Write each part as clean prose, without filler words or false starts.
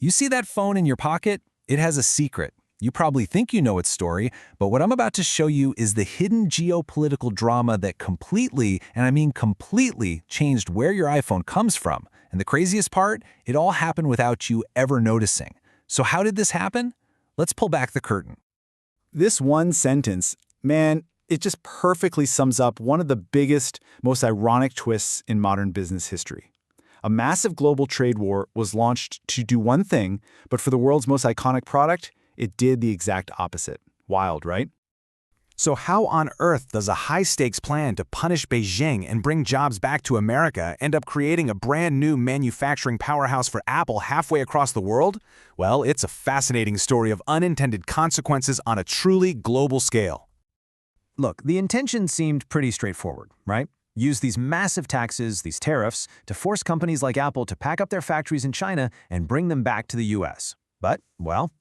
You see that phone in your pocket? It has a secret. You probably think you know its story, but what I'm about to show you is the hidden geopolitical drama that completely, and I mean completely, changed where your iPhone comes from. And the craziest part, it all happened without you ever noticing. So how did this happen? Let's pull back the curtain. This one sentence, man, it just perfectly sums up one of the biggest, most ironic twists in modern business history. A massive global trade war was launched to do one thing, but for the world's most iconic product, it did the exact opposite. Wild, right? So how on earth does a high-stakes plan to punish Beijing and bring jobs back to America end up creating a brand new manufacturing powerhouse for Apple halfway across the world? Well, it's a fascinating story of unintended consequences on a truly global scale. Look, the intention seemed pretty straightforward, right? Use these massive taxes, these tariffs, to force companies like Apple to pack up their factories in China and bring them back to the US. But, well,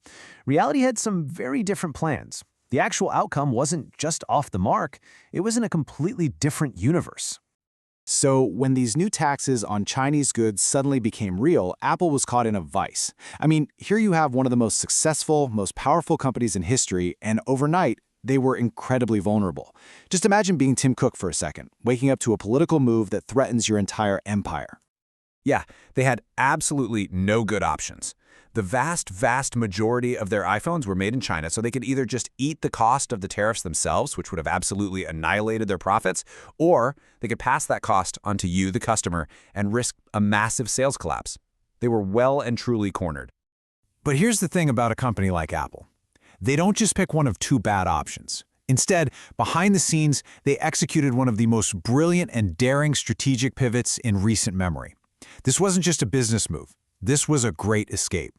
reality had some very different plans. The actual outcome wasn't just off the mark, it was in a completely different universe. So when these new taxes on Chinese goods suddenly became real, Apple was caught in a vice. I mean, here you have one of the most successful, most powerful companies in history, and overnight, they were incredibly vulnerable. Just imagine being Tim Cook for a second, waking up to a political move that threatens your entire empire. Yeah, they had absolutely no good options. The vast majority of their iPhones were made in China, so they could either just eat the cost of the tariffs themselves, which would have absolutely annihilated their profits, or they could pass that cost onto you, the customer, and risk a massive sales collapse. They were well and truly cornered. But here's the thing about a company like Apple. They don't just pick one of two bad options. Instead, behind the scenes, they executed one of the most brilliant and daring strategic pivots in recent memory. This wasn't just a business move. This was a great escape.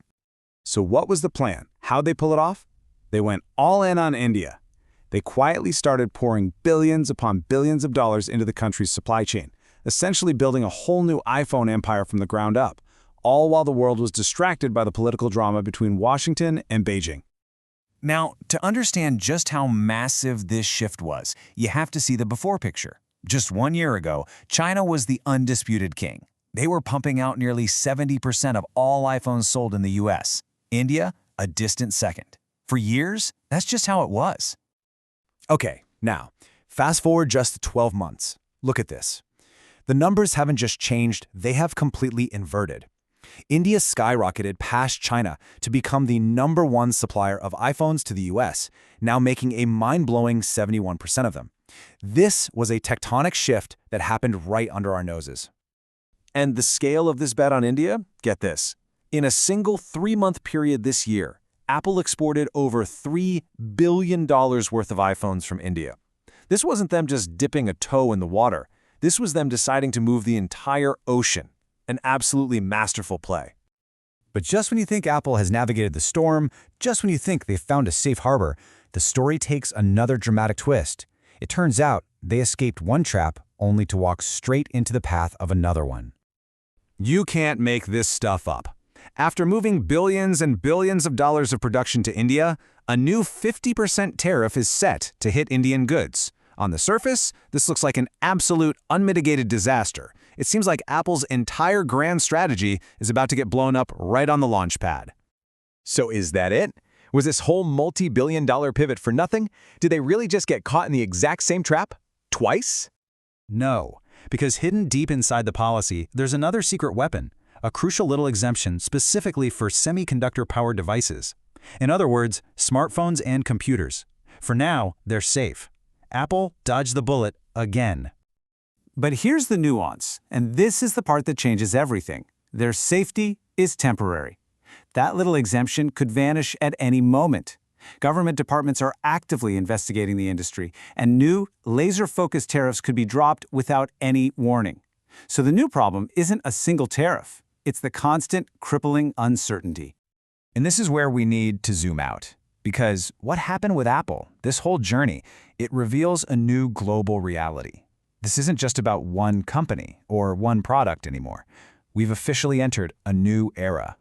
So what was the plan? How'd they pull it off? They went all in on India. They quietly started pouring billions upon billions of dollars into the country's supply chain, essentially building a whole new iPhone empire from the ground up, all while the world was distracted by the political drama between Washington and Beijing. Now, to understand just how massive this shift was, you have to see the before picture. Just 1 year ago, China was the undisputed king. They were pumping out nearly 70% of all iPhones sold in the US. India, a distant second. For years, that's just how it was. Okay, now, fast forward just 12 months. Look at this. The numbers haven't just changed, they have completely inverted. India skyrocketed past China to become the #1 supplier of iPhones to the US, now making a mind-blowing 71% of them. This was a tectonic shift that happened right under our noses. And the scale of this bet on India? Get this. In a single 3-month period this year, Apple exported over $3 billion worth of iPhones from India. This wasn't them just dipping a toe in the water. This was them deciding to move the entire ocean. An absolutely masterful play. But just when you think Apple has navigated the storm, just when you think they've found a safe harbor, the story takes another dramatic twist. It turns out they escaped one trap only to walk straight into the path of another one. You can't make this stuff up. After moving billions and billions of dollars of production to India, a new 50% tariff is set to hit Indian goods. On the surface, this looks like an absolute unmitigated disaster. It seems like Apple's entire grand strategy is about to get blown up right on the launch pad. So is that it? Was this whole multi-billion-dollar pivot for nothing? Did they really just get caught in the exact same trap? Twice? No, because hidden deep inside the policy, there's another secret weapon, a crucial little exemption specifically for semiconductor-powered devices. In other words, smartphones and computers. For now, they're safe. Apple dodged the bullet again. But here's the nuance, and this is the part that changes everything. Their safety is temporary. That little exemption could vanish at any moment. Government departments are actively investigating the industry, and new, laser-focused tariffs could be dropped without any warning. So the new problem isn't a single tariff. It's the constant, crippling uncertainty. And this is where we need to zoom out. Because what happened with Apple, this whole journey, it reveals a new global reality. This isn't just about one company or one product anymore. We've officially entered a new era.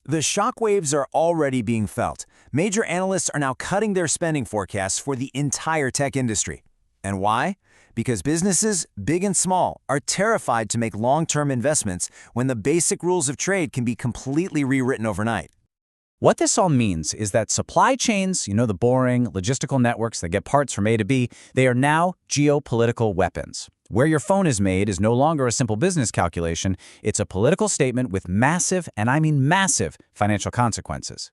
The shockwaves are already being felt. Major analysts are now cutting their spending forecasts for the entire tech industry. And why? Because businesses, big and small, are terrified to make long-term investments when the basic rules of trade can be completely rewritten overnight. What this all means is that supply chains, the boring, logistical networks that get parts from A to B, they are now geopolitical weapons. Where your phone is made is no longer a simple business calculation, it's a political statement with massive, and I mean massive, financial consequences.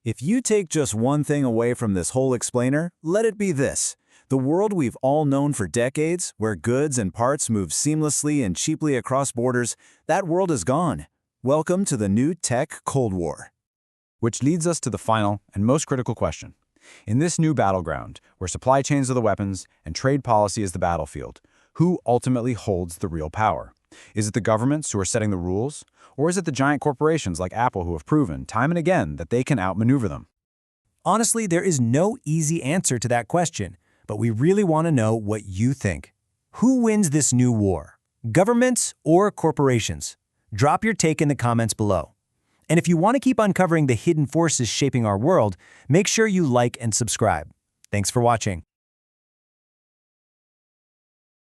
If you take just one thing away from this whole explainer, let it be this. The world we've all known for decades, where goods and parts move seamlessly and cheaply across borders, that world is gone. Welcome to the new tech Cold War. Which leads us to the final and most critical question. In this new battleground, where supply chains are the weapons and trade policy is the battlefield, who ultimately holds the real power? Is it the governments who are setting the rules? Or is it the giant corporations like Apple who have proven, time and again, that they can outmaneuver them? Honestly, there is no easy answer to that question, but we really want to know what you think. Who wins this new war? Governments or corporations? Drop your take in the comments below. And if you want to keep uncovering the hidden forces shaping our world, make sure you like and subscribe. Thanks for watching.